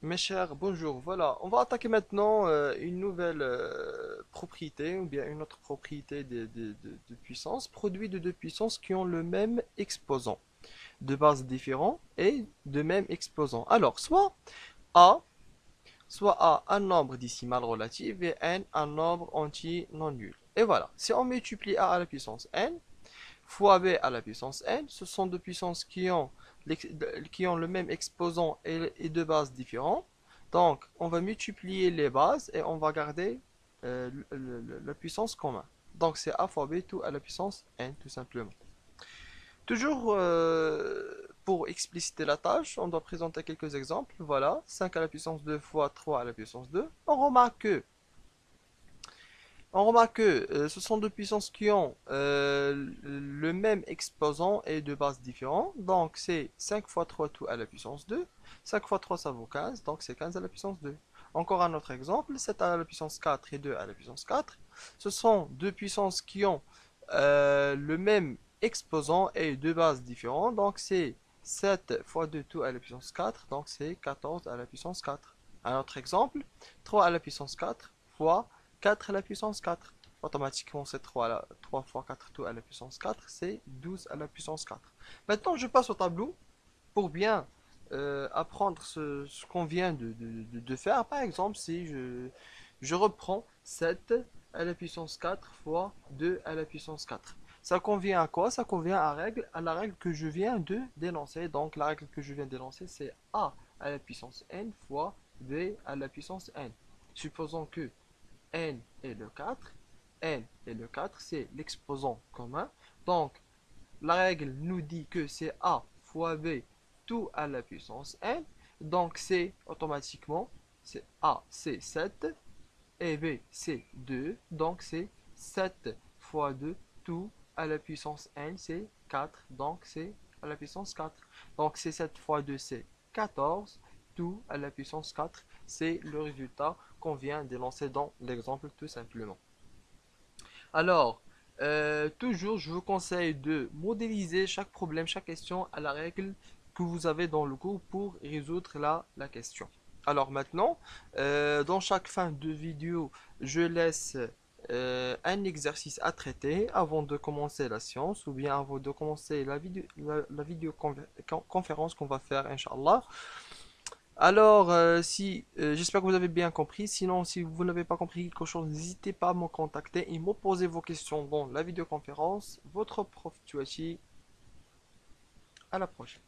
Mes chers, bonjour. Voilà, on va attaquer maintenant une nouvelle propriété ou bien une autre propriété de puissance, produit de deux puissances qui ont le même exposant, de bases différents et de même exposant. Alors, soit A un nombre décimal relatif et n un nombre entier non nul. Et voilà, si on multiplie A à la puissance n fois b à la puissance n, ce sont deux puissances qui ont le même exposant et deux bases différents. Donc, on va multiplier les bases et on va garder la puissance commune. Donc, c'est a fois b tout à la puissance n, tout simplement. Toujours pour expliciter la tâche, on doit présenter quelques exemples. Voilà, 5 à la puissance 2 fois 3 à la puissance 2. On remarque que ce sont deux puissances qui ont le même exposant et deux bases différents. Donc c'est 5 fois 3 tout à la puissance 2. 5 fois 3 ça vaut 15, donc c'est 15 à la puissance 2. Encore un autre exemple, 7 à la puissance 4 et 2 à la puissance 4. Ce sont deux puissances qui ont le même exposant et deux bases différentes. Donc c'est 7 fois 2 tout à la puissance 4, donc c'est 14 à la puissance 4. Un autre exemple, 3 à la puissance 4 fois 4 à la puissance 4. Automatiquement, c'est 3 fois 4 tout à la puissance 4, c'est 12 à la puissance 4. Maintenant, je passe au tableau pour bien apprendre ce qu'on vient de faire. Par exemple, si je reprends 7 à la puissance 4 fois 2 à la puissance 4. Ça convient à quoi? Ça convient à la règle que je viens de dénoncer. Donc, la règle que je viens de dénoncer, c'est a à la puissance n fois b à la puissance n. Supposons que n est le 4. N et le 4, c'est l'exposant commun. Donc, la règle nous dit que c'est A fois B tout à la puissance n. Donc, c'est automatiquement, c'est A, c'est 7 et B, c'est 2. Donc, c'est 7 fois 2 tout à la puissance n, c'est 4. Donc, c'est à la puissance 4. Donc, c'est 7 fois 2, c'est 14. Tout à la puissance 4, c'est le résultat qu'on vient d'énoncer dans l'exemple tout simplement. Alors, toujours, je vous conseille de modéliser chaque problème, chaque question à la règle que vous avez dans le cours pour résoudre la question. Alors maintenant, dans chaque fin de vidéo, je laisse un exercice à traiter avant de commencer la science ou bien avant de commencer la vidéoconférence qu'on va faire, Inch'Allah. Alors, si j'espère que vous avez bien compris. Sinon, si vous n'avez pas compris quelque chose, n'hésitez pas à me contacter et me poser vos questions dans la vidéoconférence. Votre prof Tuachi, à la prochaine.